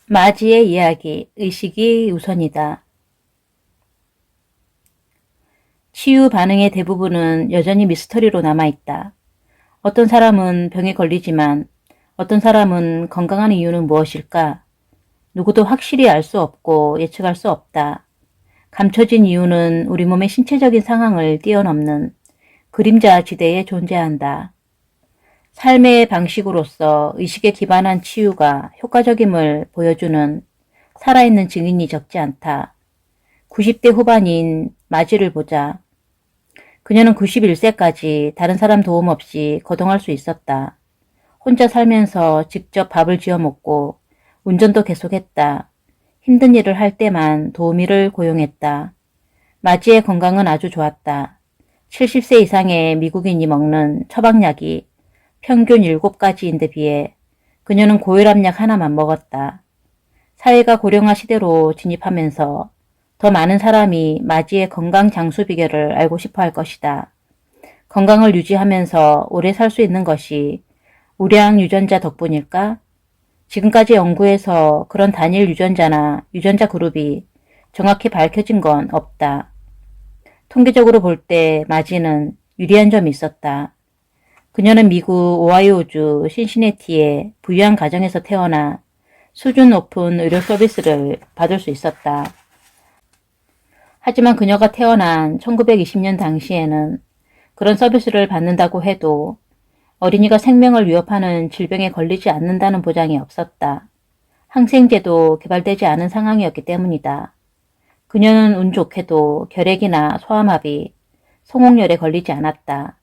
마지의 이야기, 의식이 우선이다. 치유 반응의 대부분은 여전히 미스터리로 남아있다. 어떤 사람은 병에 걸리지만 어떤 사람은 건강한 이유는 무엇일까? 누구도 확실히 알 수 없고 예측할 수 없다. 감춰진 이유는 우리 몸의 신체적인 상황을 뛰어넘는 그림자 지대에 존재한다. 삶의 방식으로서 의식에 기반한 치유가 효과적임을 보여주는 살아있는 증인이 적지 않다. 90대 후반인 마지를 보자. 그녀는 91세까지 다른 사람 도움 없이 거동할 수 있었다. 혼자 살면서 직접 밥을 지어 먹고 운전도 계속했다. 힘든 일을 할 때만 도우미를 고용했다. 마지의 건강은 아주 좋았다. 70세 이상의 미국인이 먹는 처방약이 평균 7가지인데 비해 그녀는 고혈압약 하나만 먹었다. 사회가 고령화 시대로 진입하면서 더 많은 사람이 마지의 건강 장수 비결을 알고 싶어 할 것이다. 건강을 유지하면서 오래 살 수 있는 것이 우량 유전자 덕분일까? 지금까지 연구에서 그런 단일 유전자나 유전자 그룹이 정확히 밝혀진 건 없다. 통계적으로 볼 때 마지는 유리한 점이 있었다. 그녀는 미국 오하이오주 신시내티의 부유한 가정에서 태어나 수준 높은 의료 서비스를 받을 수 있었다. 하지만 그녀가 태어난 1920년 당시에는 그런 서비스를 받는다고 해도 어린이가 생명을 위협하는 질병에 걸리지 않는다는 보장이 없었다. 항생제도 개발되지 않은 상황이었기 때문이다. 그녀는 운 좋게도 결핵이나 소아마비, 성홍열에 걸리지 않았다.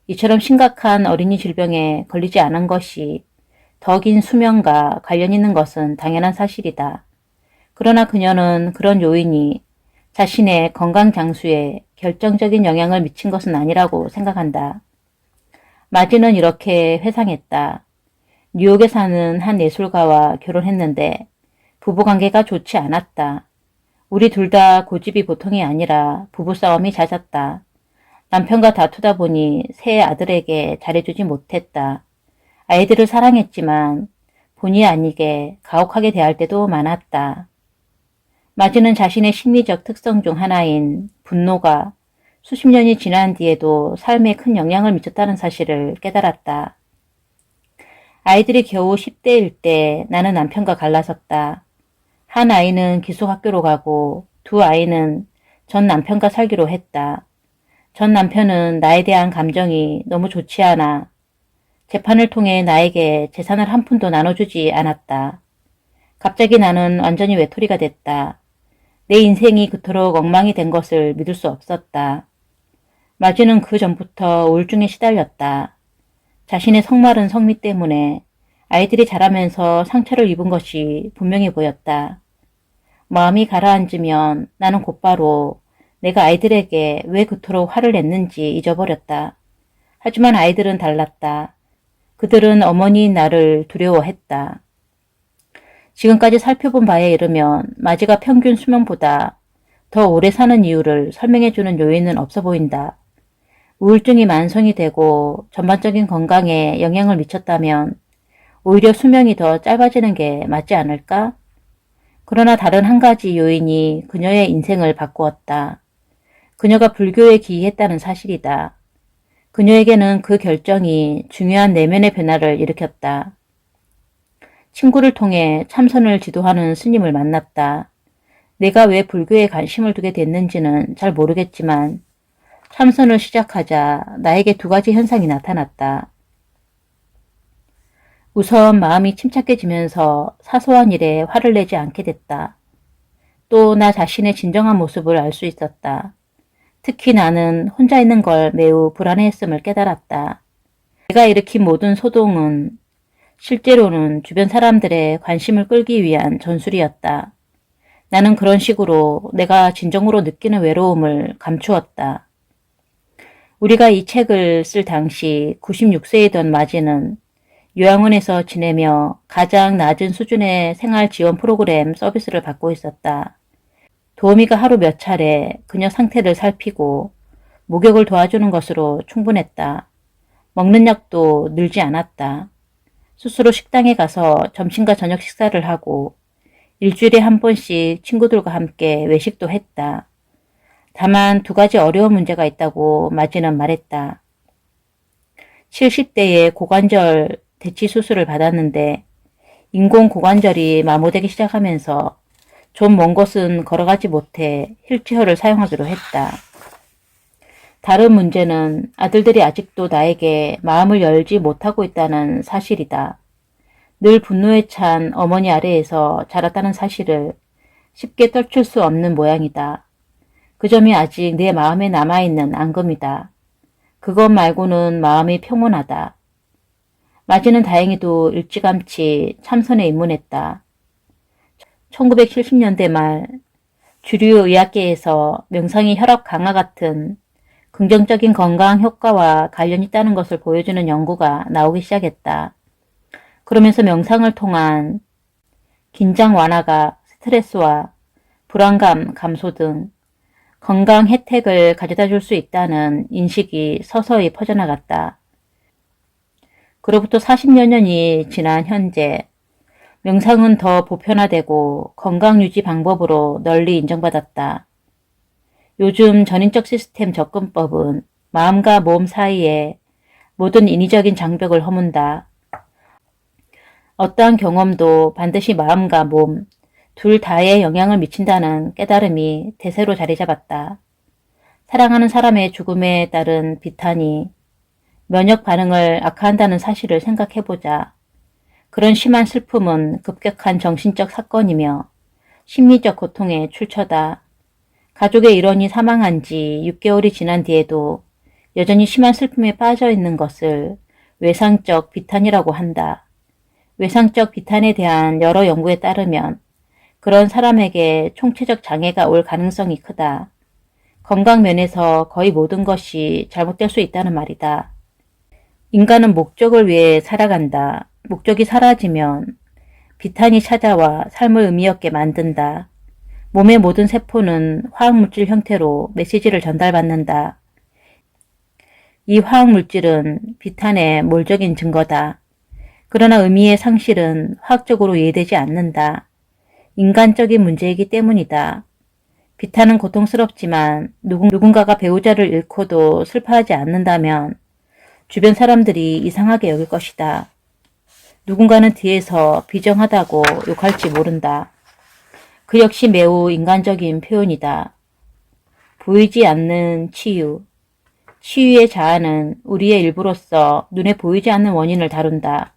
이처럼 심각한 어린이 질병에 걸리지 않은 것이 더 긴 수명과 관련 있는 것은 당연한 사실이다. 그러나 그녀는 그런 요인이 자신의 건강 장수에 결정적인 영향을 미친 것은 아니라고 생각한다. 마지는 이렇게 회상했다. 뉴욕에 사는 한 예술가와 결혼했는데 부부관계가 좋지 않았다. 우리 둘 다 고집이 보통이 아니라 부부싸움이 잦았다. 남편과 다투다 보니 새 아들에게 잘해주지 못했다. 아이들을 사랑했지만 본의 아니게 가혹하게 대할 때도 많았다. 마지는 자신의 심리적 특성 중 하나인 분노가 수십 년이 지난 뒤에도 삶에 큰 영향을 미쳤다는 사실을 깨달았다. 아이들이 겨우 10대일 때 나는 남편과 갈라섰다. 한 아이는 기숙학교로 가고 두 아이는 전 남편과 살기로 했다. 전 남편은 나에 대한 감정이 너무 좋지 않아 재판을 통해 나에게 재산을 한 푼도 나눠주지 않았다. 갑자기 나는 완전히 외톨이가 됐다. 내 인생이 그토록 엉망이 된 것을 믿을 수 없었다. 마지는 그 전부터 우울증에 시달렸다. 자신의 성마른 성미 때문에 아이들이 자라면서 상처를 입은 것이 분명해 보였다. 마음이 가라앉으면 나는 곧바로 내가 아이들에게 왜 그토록 화를 냈는지 잊어버렸다. 하지만 아이들은 달랐다. 그들은 어머니인 나를 두려워했다. 지금까지 살펴본 바에 이르면 마지가 평균 수명보다 더 오래 사는 이유를 설명해주는 요인은 없어 보인다. 우울증이 만성이 되고 전반적인 건강에 영향을 미쳤다면 오히려 수명이 더 짧아지는 게 맞지 않을까? 그러나 다른 한 가지 요인이 그녀의 인생을 바꾸었다. 그녀가 불교에 기이했다는 사실이다. 그녀에게는 그 결정이 중요한 내면의 변화를 일으켰다. 친구를 통해 참선을 지도하는 스님을 만났다. 내가 왜 불교에 관심을 두게 됐는지는 잘 모르겠지만 참선을 시작하자 나에게 두 가지 현상이 나타났다. 우선 마음이 침착해지면서 사소한 일에 화를 내지 않게 됐다. 또 나 자신의 진정한 모습을 알 수 있었다. 특히 나는 혼자 있는 걸 매우 불안해했음을 깨달았다. 내가 일으킨 모든 소동은 실제로는 주변 사람들의 관심을 끌기 위한 전술이었다. 나는 그런 식으로 내가 진정으로 느끼는 외로움을 감추었다. 우리가 이 책을 쓸 당시 96세이던 마지는 요양원에서 지내며 가장 낮은 수준의 생활 지원 프로그램 서비스를 받고 있었다. 도우미가 하루 몇 차례 그녀 상태를 살피고 목욕을 도와주는 것으로 충분했다. 먹는 약도 늘지 않았다. 스스로 식당에 가서 점심과 저녁 식사를 하고 일주일에 한 번씩 친구들과 함께 외식도 했다. 다만 2가지 어려운 문제가 있다고 마지는 말했다. 70대에 고관절 대치 수술을 받았는데 인공 고관절이 마모되기 시작하면서 좀 먼 곳은 걸어가지 못해 휠체어를 사용하기로 했다. 다른 문제는 아들들이 아직도 나에게 마음을 열지 못하고 있다는 사실이다. 늘 분노에 찬 어머니 아래에서 자랐다는 사실을 쉽게 떨칠 수 없는 모양이다. 그 점이 아직 내 마음에 남아있는 앙금이다. 그것 말고는 마음이 평온하다. 마지는 다행히도 일찌감치 참선에 입문했다. 1970년대 말 주류 의학계에서 명상이 혈압 강화 같은 긍정적인 건강 효과와 관련이 있다는 것을 보여주는 연구가 나오기 시작했다. 그러면서 명상을 통한 긴장 완화가 스트레스와 불안감 감소 등 건강 혜택을 가져다 줄 수 있다는 인식이 서서히 퍼져나갔다. 그로부터 40여 년이 지난 현재 명상은 더 보편화되고 건강유지 방법으로 널리 인정받았다. 요즘 전인적 시스템 접근법은 마음과 몸 사이에 모든 인위적인 장벽을 허문다. 어떠한 경험도 반드시 마음과 몸, 둘 다에 영향을 미친다는 깨달음이 대세로 자리 잡았다. 사랑하는 사람의 죽음에 따른 비탄이 면역 반응을 악화한다는 사실을 생각해보자. 그런 심한 슬픔은 급격한 정신적 사건이며 심리적 고통의 출처다. 가족의 일원이 사망한 지 6개월이 지난 뒤에도 여전히 심한 슬픔에 빠져 있는 것을 외상적 비탄이라고 한다. 외상적 비탄에 대한 여러 연구에 따르면 그런 사람에게 총체적 장애가 올 가능성이 크다. 건강 면에서 거의 모든 것이 잘못될 수 있다는 말이다. 인간은 목적을 위해 살아간다. 목적이 사라지면 비탄이 찾아와 삶을 의미 없게 만든다. 몸의 모든 세포는 화학물질 형태로 메시지를 전달받는다. 이 화학물질은 비탄의 몰적인 증거다. 그러나 의미의 상실은 화학적으로 이해되지 않는다. 인간적인 문제이기 때문이다. 비탄은 고통스럽지만 누군가가 배우자를 잃고도 슬퍼하지 않는다면 주변 사람들이 이상하게 여길 것이다. 누군가는 뒤에서 비정하다고 욕할지 모른다. 그 역시 매우 인간적인 표현이다. 보이지 않는 치유. 치유의 자아는 우리의 일부로서 눈에 보이지 않는 원인을 다룬다.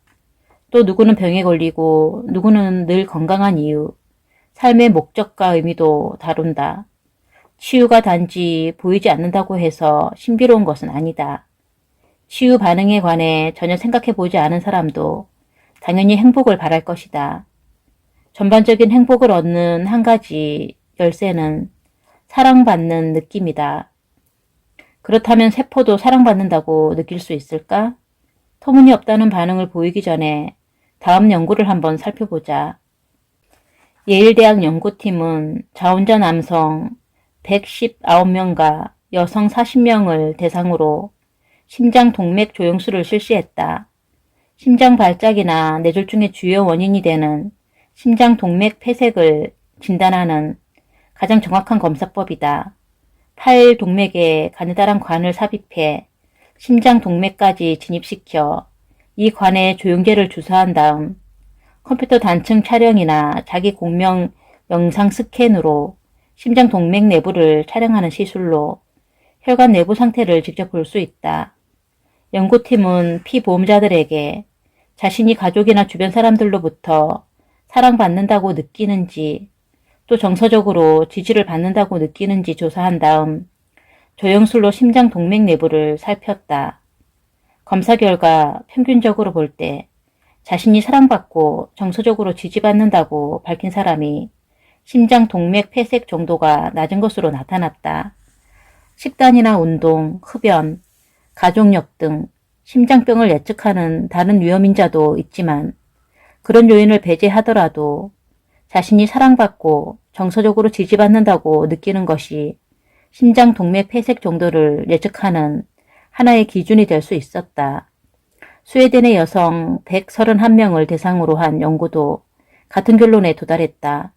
또 누구는 병에 걸리고 누구는 늘 건강한 이유, 삶의 목적과 의미도 다룬다. 치유가 단지 보이지 않는다고 해서 신비로운 것은 아니다. 치유 반응에 관해 전혀 생각해보지 않은 사람도 당연히 행복을 바랄 것이다. 전반적인 행복을 얻는 한 가지 열쇠는 사랑받는 느낌이다. 그렇다면 세포도 사랑받는다고 느낄 수 있을까? 터무니없다는 반응을 보이기 전에 다음 연구를 한번 살펴보자. 예일대학 연구팀은 자원자 남성 119명과 여성 40명을 대상으로 심장 동맥 조영술을 실시했다. 심장 발작이나 뇌졸중의 주요 원인이 되는 심장 동맥 폐색을 진단하는 가장 정확한 검사법이다. 팔 동맥에 가느다란 관을 삽입해 심장 동맥까지 진입시켜 이 관에 조영제를 주사한 다음 컴퓨터 단층 촬영이나 자기 공명 영상 스캔으로 심장 동맥 내부를 촬영하는 시술로 혈관 내부 상태를 직접 볼 수 있다. 연구팀은 피보험자들에게 자신이 가족이나 주변 사람들로부터 사랑받는다고 느끼는지 또 정서적으로 지지를 받는다고 느끼는지 조사한 다음 조영술로 심장 동맥 내부를 살폈다. 검사 결과 평균적으로 볼 때 자신이 사랑받고 정서적으로 지지받는다고 밝힌 사람이 심장 동맥 폐색 정도가 낮은 것으로 나타났다. 식단이나 운동, 흡연, 가족력 등 심장병을 예측하는 다른 위험인자도 있지만 그런 요인을 배제하더라도 자신이 사랑받고 정서적으로 지지받는다고 느끼는 것이 심장 동맥 폐색 정도를 예측하는 하나의 기준이 될 수 있었다. 스웨덴의 여성 131명을 대상으로 한 연구도 같은 결론에 도달했다.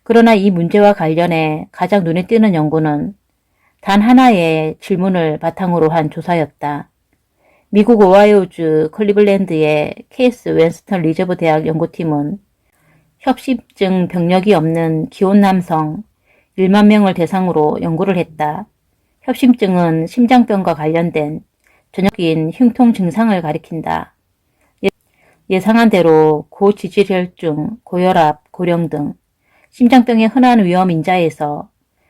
그러나 이 문제와 관련해 가장 눈에 띄는 연구는 단 하나의 질문을 바탕으로 한 조사였다. 미국 오하이오주 클리블랜드의 케이스 웬스턴 리저브 대학 연구팀은 협심증 병력이 없는 기혼 남성 1만 명을 대상으로 연구를 했다. 협심증은 심장병과 관련된 전형적인 흉통 증상을 가리킨다. 예상한 대로 고지질혈증, 고혈압, 고령 등 심장병의 흔한 위험 인자에서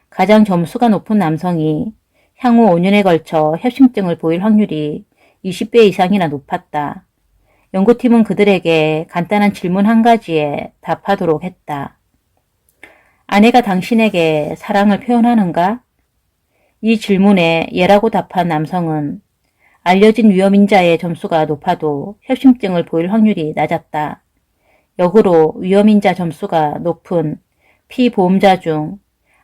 가장 점수가 높은 남성이 향후 5년에 걸쳐 협심증을 보일 확률이 20배 이상이나 높았다. 연구팀은 그들에게 간단한 질문 한 가지에 답하도록 했다. 아내가 당신에게 사랑을 표현하는가? 이 질문에 예라고 답한 남성은 알려진 위험인자의 점수가 높아도 협심증을 보일 확률이 낮았다. 역으로 위험인자 점수가 높은 피보험자 중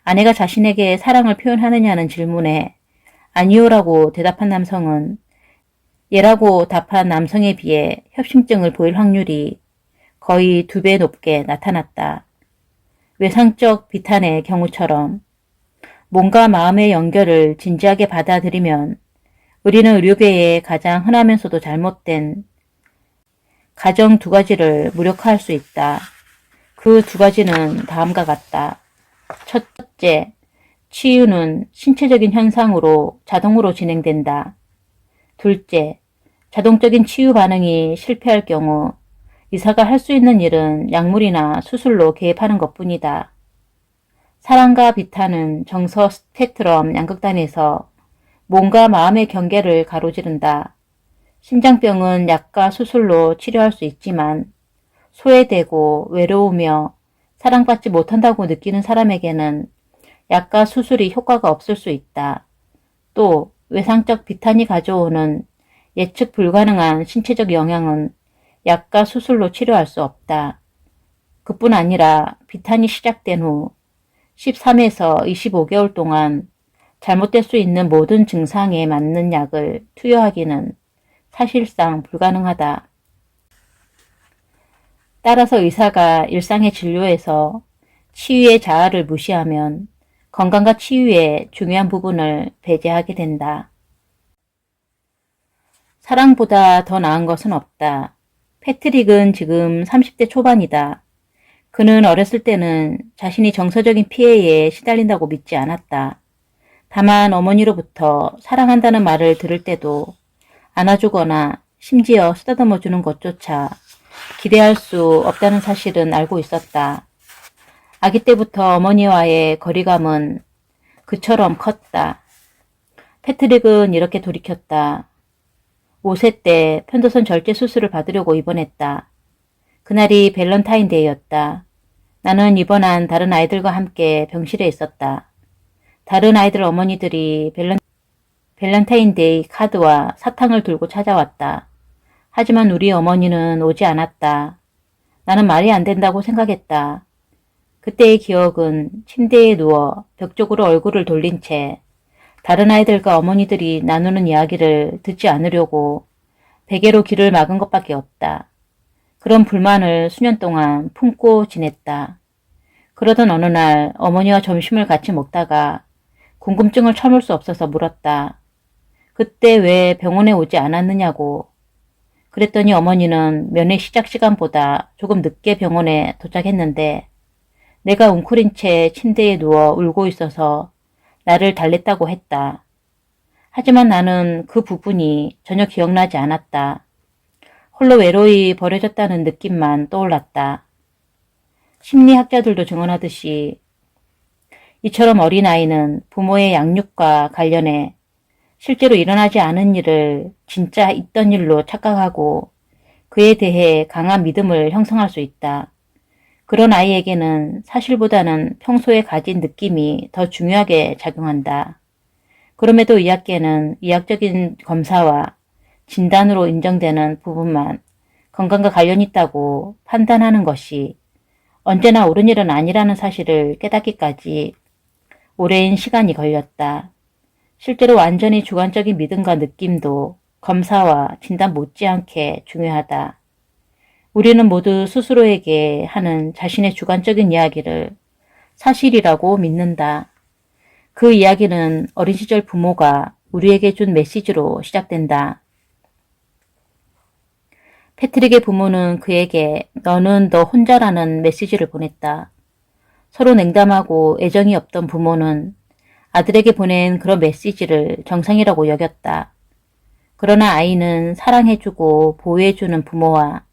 아내가 자신에게 사랑을 표현하느냐는 질문에 아니요라고 대답한 남성은 예라고 답한 남성에 비해 협심증을 보일 확률이 거의 2배 높게 나타났다. 외상적 비탄의 경우처럼 몸과 마음의 연결을 진지하게 받아들이면 우리는 의료계에 가장 흔하면서도 잘못된 가정 2가지를 무력화할 수 있다. 그 2가지는 다음과 같다. 첫째, 치유는 신체적인 현상으로 자동으로 진행된다. 둘째, 자동적인 치유 반응이 실패할 경우 의사가 할 수 있는 일은 약물이나 수술로 개입하는 것뿐이다. 사랑과 비탄은 정서 스펙트럼 양극단에서 몸과 마음의 경계를 가로지른다. 심장병은 약과 수술로 치료할 수 있지만 소외되고 외로우며 사랑받지 못한다고 느끼는 사람에게는 약과 수술이 효과가 없을 수 있다. 또 외상적 비탄이 가져오는 예측 불가능한 신체적 영향은 약과 수술로 치료할 수 없다. 그뿐 아니라 비탄이 시작된 후 13에서 25개월 동안 잘못될 수 있는 모든 증상에 맞는 약을 투여하기는 사실상 불가능하다. 따라서 의사가 일상의 진료에서 치유의 자아를 무시하면 건강과 치유의 중요한 부분을 배제하게 된다. 사랑보다 더 나은 것은 없다. 패트릭은 지금 30대 초반이다. 그는 어렸을 때는 자신이 정서적인 피해에 시달린다고 믿지 않았다. 다만 어머니로부터 사랑한다는 말을 들을 때도 안아주거나 심지어 쓰다듬어주는 것조차 기대할 수 없다는 사실은 알고 있었다. 아기 때부터 어머니와의 거리감은 그처럼 컸다. 패트릭은 이렇게 돌이켰다. 5세 때 편도선 절제 수술을 받으려고 입원했다. 그날이 밸런타인데이였다. 나는 입원한 다른 아이들과 함께 병실에 있었다. 다른 아이들 어머니들이 밸런타인데이 카드와 사탕을 들고 찾아왔다. 하지만 우리 어머니는 오지 않았다. 나는 말이 안 된다고 생각했다. 그때의 기억은 침대에 누워 벽 쪽으로 얼굴을 돌린 채 다른 아이들과 어머니들이 나누는 이야기를 듣지 않으려고 베개로 귀를 막은 것밖에 없다. 그런 불만을 수년 동안 품고 지냈다. 그러던 어느 날 어머니와 점심을 같이 먹다가 궁금증을 참을 수 없어서 물었다. 그때 왜 병원에 오지 않았느냐고. 그랬더니 어머니는 면회 시작 시간보다 조금 늦게 병원에 도착했는데 내가 웅크린 채 침대에 누워 울고 있어서 나를 달랬다고 했다. 하지만 나는 그 부분이 전혀 기억나지 않았다. 홀로 외로이 버려졌다는 느낌만 떠올랐다. 심리학자들도 증언하듯이 이처럼 어린아이는 부모의 양육과 관련해 실제로 일어나지 않은 일을 진짜 있던 일로 착각하고 그에 대해 강한 믿음을 형성할 수 있다. 그런 아이에게는 사실보다는 평소에 가진 느낌이 더 중요하게 작용한다. 그럼에도 의학계는 의학적인 검사와 진단으로 인정되는 부분만 건강과 관련이 있다고 판단하는 것이 언제나 옳은 일은 아니라는 사실을 깨닫기까지 오랜 시간이 걸렸다. 실제로 완전히 주관적인 믿음과 느낌도 검사와 진단 못지않게 중요하다. 우리는 모두 스스로에게 하는 자신의 주관적인 이야기를 사실이라고 믿는다. 그 이야기는 어린 시절 부모가 우리에게 준 메시지로 시작된다. 패트릭의 부모는 그에게 너는 너 혼자라는 메시지를 보냈다. 서로 냉담하고 애정이 없던 부모는 아들에게 보낸 그런 메시지를 정상이라고 여겼다. 그러나 아이는 사랑해주고 보호해주는 부모와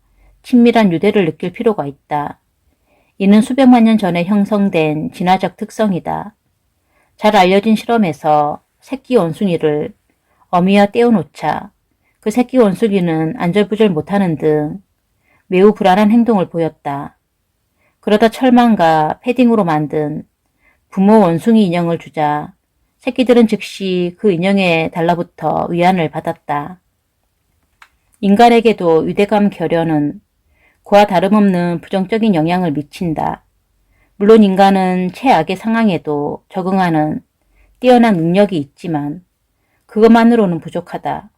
친밀한 유대를 느낄 필요가 있다. 이는 수백만 년 전에 형성된 진화적 특성이다. 잘 알려진 실험에서 새끼 원숭이를 어미와 떼어놓자 그 새끼 원숭이는 안절부절 못하는 등 매우 불안한 행동을 보였다. 그러다 철망과 패딩으로 만든 부모 원숭이 인형을 주자 새끼들은 즉시 그 인형에 달라붙어 위안을 받았다. 인간에게도 유대감 결여는 그와 다름없는 부정적인 영향을 미친다. 물론 인간은 최악의 상황에도 적응하는 뛰어난 능력이 있지만 그것만으로는 부족하다.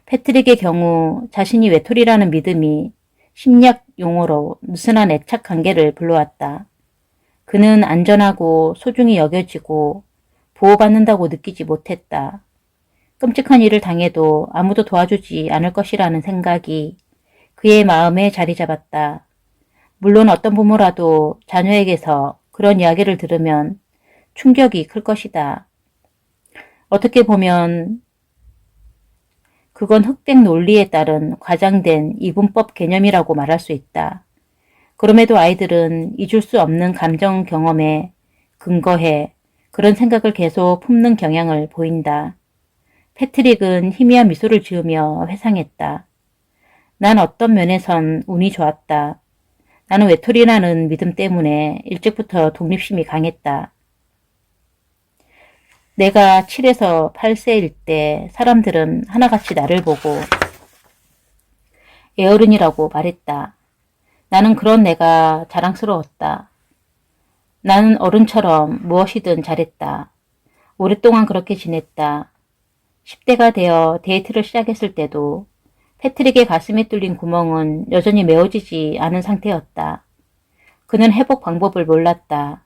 패트릭의 경우 자신이 외톨이라는 믿음이 심리학 용어로 느슨한 애착 관계를 불러왔다. 그는 안전하고 소중히 여겨지고 보호받는다고 느끼지 못했다. 끔찍한 일을 당해도 아무도 도와주지 않을 것이라는 생각이 그의 마음에 자리 잡았다. 물론 어떤 부모라도 자녀에게서 그런 이야기를 들으면 충격이 클 것이다. 어떻게 보면 그건 흑백 논리에 따른 과장된 이분법 개념이라고 말할 수 있다. 그럼에도 아이들은 잊을 수 없는 감정 경험에 근거해 그런 생각을 계속 품는 경향을 보인다. 패트릭은 희미한 미소를 지으며 회상했다. 난 어떤 면에선 운이 좋았다. 나는 외톨이라는 믿음 때문에 일찍부터 독립심이 강했다. 내가 7에서 8세일 때 사람들은 하나같이 나를 보고 애어른이라고 말했다. 나는 그런 내가 자랑스러웠다. 나는 어른처럼 무엇이든 잘했다. 오랫동안 그렇게 지냈다. 10대가 되어 데이트를 시작했을 때도 패트릭의 가슴에 뚫린 구멍은 여전히 메워지지 않은 상태였다. 그는 회복 방법을 몰랐다.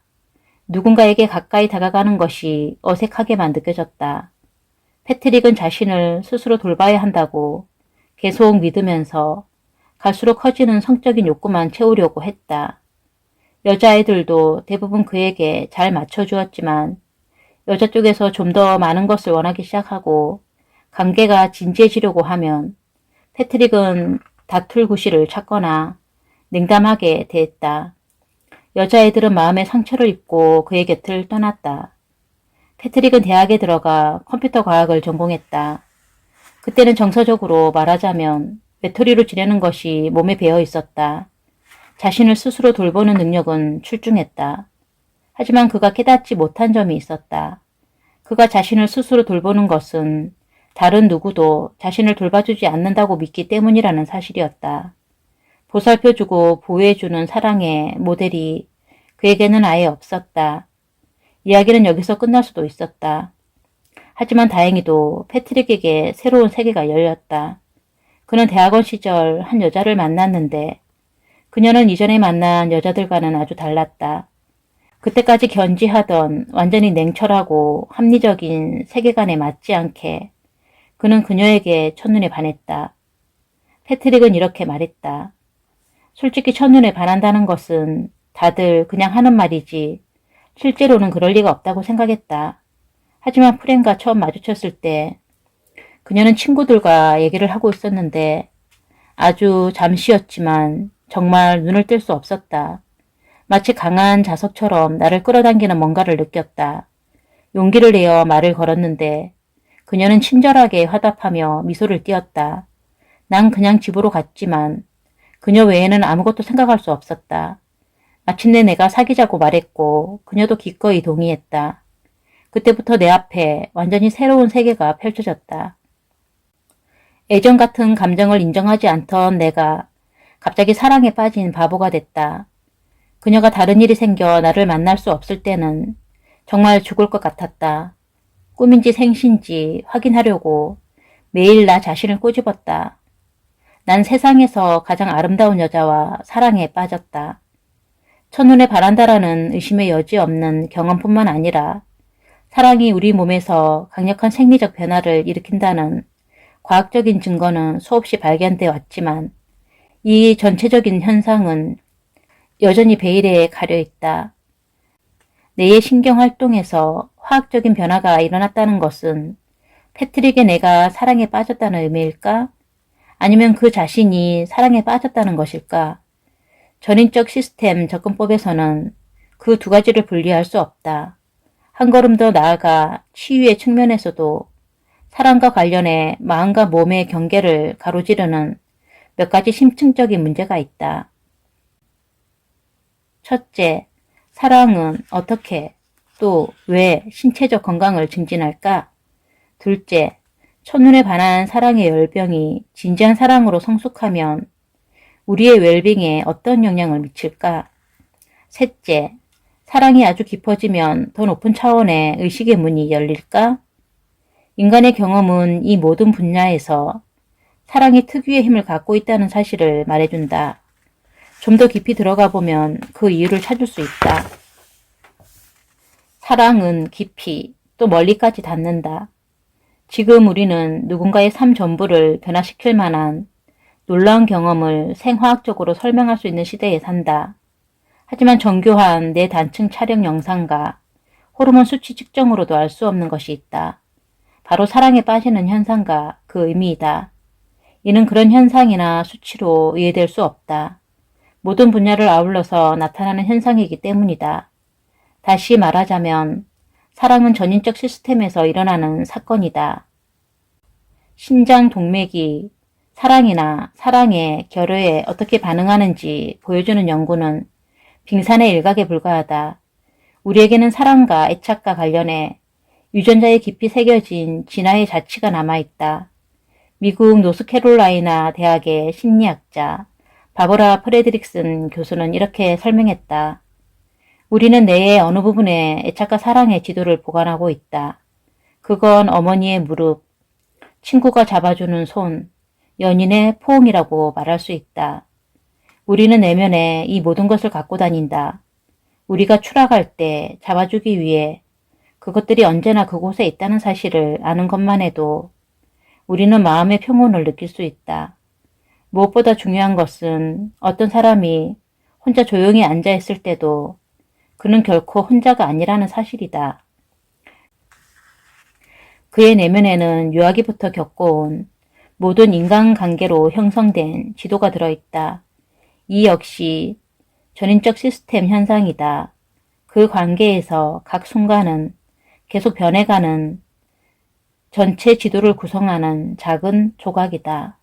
누군가에게 가까이 다가가는 것이 어색하게만 느껴졌다. 패트릭은 자신을 스스로 돌봐야 한다고 계속 믿으면서 갈수록 커지는 성적인 욕구만 채우려고 했다. 여자아이들도 대부분 그에게 잘 맞춰주었지만 여자 쪽에서 좀 더 많은 것을 원하기 시작하고 관계가 진지해지려고 하면 패트릭은 다툴 구실을 찾거나 냉담하게 대했다. 여자애들은 마음의 상처를 입고 그의 곁을 떠났다. 패트릭은 대학에 들어가 컴퓨터 과학을 전공했다. 그때는 정서적으로 말하자면 외톨이로 지내는 것이 몸에 배어 있었다. 자신을 스스로 돌보는 능력은 출중했다. 하지만 그가 깨닫지 못한 점이 있었다. 그가 자신을 스스로 돌보는 것은 다른 누구도 자신을 돌봐주지 않는다고 믿기 때문이라는 사실이었다. 보살펴주고 보호해주는 사랑의 모델이 그에게는 아예 없었다. 이야기는 여기서 끝날 수도 있었다. 하지만 다행히도 패트릭에게 새로운 세계가 열렸다. 그는 대학원 시절 한 여자를 만났는데 그녀는 이전에 만난 여자들과는 아주 달랐다. 그때까지 견지하던 완전히 냉철하고 합리적인 세계관에 맞지 않게 그는 그녀에게 첫눈에 반했다. 패트릭은 이렇게 말했다. 솔직히 첫눈에 반한다는 것은 다들 그냥 하는 말이지 실제로는 그럴 리가 없다고 생각했다. 하지만 프렌과 처음 마주쳤을 때 그녀는 친구들과 얘기를 하고 있었는데 아주 잠시였지만 정말 눈을 뗄 수 없었다. 마치 강한 자석처럼 나를 끌어당기는 뭔가를 느꼈다. 용기를 내어 말을 걸었는데 그녀는 친절하게 화답하며 미소를 띄었다. 난 그냥 집으로 갔지만 그녀 외에는 아무것도 생각할 수 없었다. 마침내 내가 사귀자고 말했고 그녀도 기꺼이 동의했다. 그때부터 내 앞에 완전히 새로운 세계가 펼쳐졌다. 애정 같은 감정을 인정하지 않던 내가 갑자기 사랑에 빠진 바보가 됐다. 그녀가 다른 일이 생겨 나를 만날 수 없을 때는 정말 죽을 것 같았다. 꿈인지 생신지 확인하려고 매일 나 자신을 꼬집었다. 난 세상에서 가장 아름다운 여자와 사랑에 빠졌다. 첫눈에 반한다라는 의심의 여지 없는 경험뿐만 아니라 사랑이 우리 몸에서 강력한 생리적 변화를 일으킨다는 과학적인 증거는 수없이 발견되어 왔지만 이 전체적인 현상은 여전히 베일에 가려 있다. 뇌의 신경활동에서 화학적인 변화가 일어났다는 것은 패트릭의 뇌가 사랑에 빠졌다는 의미일까? 아니면 그 자신이 사랑에 빠졌다는 것일까? 전인적 시스템 접근법에서는 그 두 가지를 분리할 수 없다. 한 걸음 더 나아가 치유의 측면에서도 사랑과 관련해 마음과 몸의 경계를 가로지르는 몇 가지 심층적인 문제가 있다. 첫째, 사랑은 어떻게 또 왜 신체적 건강을 증진할까? 둘째, 첫눈에 반한 사랑의 열병이 진지한 사랑으로 성숙하면 우리의 웰빙에 어떤 영향을 미칠까? 셋째, 사랑이 아주 깊어지면 더 높은 차원의 의식의 문이 열릴까? 인간의 경험은 이 모든 분야에서 사랑이 특유의 힘을 갖고 있다는 사실을 말해준다. 좀 더 깊이 들어가 보면 그 이유를 찾을 수 있다. 사랑은 깊이 또 멀리까지 닿는다. 지금 우리는 누군가의 삶 전부를 변화시킬 만한 놀라운 경험을 생화학적으로 설명할 수 있는 시대에 산다. 하지만 정교한 뇌 단층 촬영 영상과 호르몬 수치 측정으로도 알 수 없는 것이 있다. 바로 사랑에 빠지는 현상과 그 의미이다. 이는 그런 현상이나 수치로 이해될 수 없다. 모든 분야를 아울러서 나타나는 현상이기 때문이다. 다시 말하자면 사랑은 전인적 시스템에서 일어나는 사건이다. 신장 동맥이 사랑이나 사랑의 결여에 어떻게 반응하는지 보여주는 연구는 빙산의 일각에 불과하다. 우리에게는 사랑과 애착과 관련해 유전자에 깊이 새겨진 진화의 자취가 남아있다. 미국 노스캐롤라이나 대학의 심리학자 바버라 프레드릭슨 교수는 이렇게 설명했다. 우리는 뇌의 어느 부분에 애착과 사랑의 지도를 보관하고 있다. 그건 어머니의 무릎, 친구가 잡아주는 손, 연인의 포옹이라고 말할 수 있다. 우리는 내면에 이 모든 것을 갖고 다닌다. 우리가 추락할 때 잡아주기 위해 그것들이 언제나 그곳에 있다는 사실을 아는 것만 해도 우리는 마음의 평온을 느낄 수 있다. 무엇보다 중요한 것은 어떤 사람이 혼자 조용히 앉아 있을 때도 그는 결코 혼자가 아니라는 사실이다. 그의 내면에는 유아기부터 겪어온 모든 인간관계로 형성된 지도가 들어있다. 이 역시 전인적 시스템 현상이다. 그 관계에서 각 순간은 계속 변해가는 전체 지도를 구성하는 작은 조각이다.